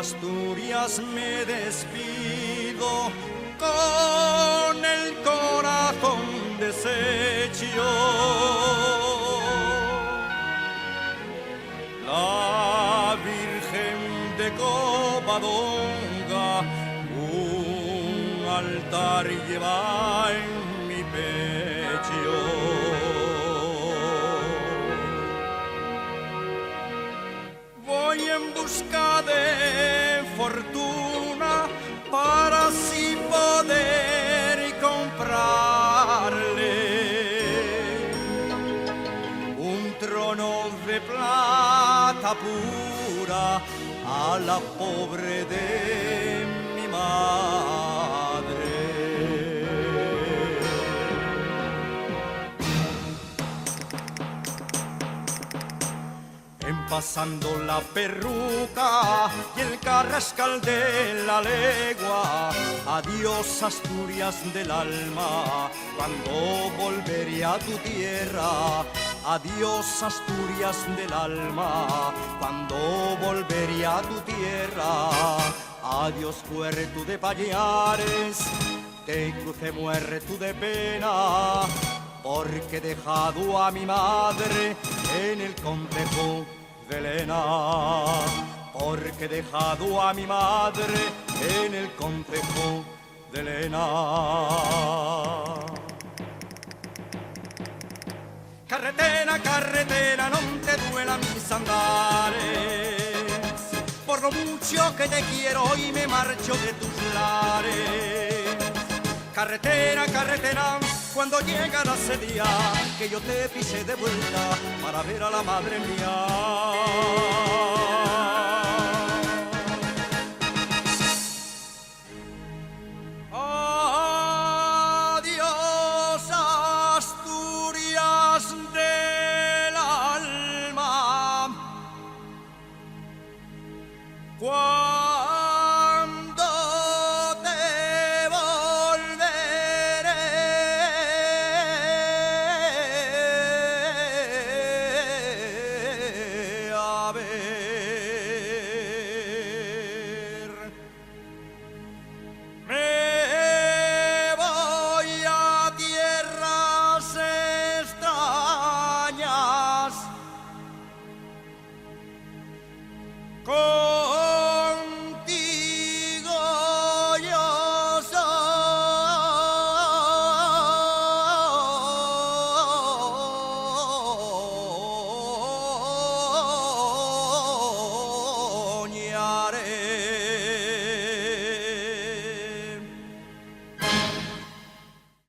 Asturias me despido con el corazón deshecho. La Virgen de Covadonga un altar lleva en mi pecho. Voy en busca de fortuna para así poder comprarle un trono de plata pura a la pobre de mi madre. En pasando la perruca y el carrascal de la legua, adiós Asturias del alma, cuando volveré a tu tierra. Adiós Asturias del alma, cuando volveré a tu tierra. Adiós Puerto de Payares, te crucé muerto de pena, porque he dejado a mi madre en el concejo de Lena. Porque he dejado a mi madre en el concejo de Lena. Carretera, carretera, no te duela mis andares, por lo mucho que te quiero y me marcho de tus lares. Carretera, carretera, cuando llegará ese día que yo te pise de vuelta para ver a la madre mía. Adiós Asturias del alma.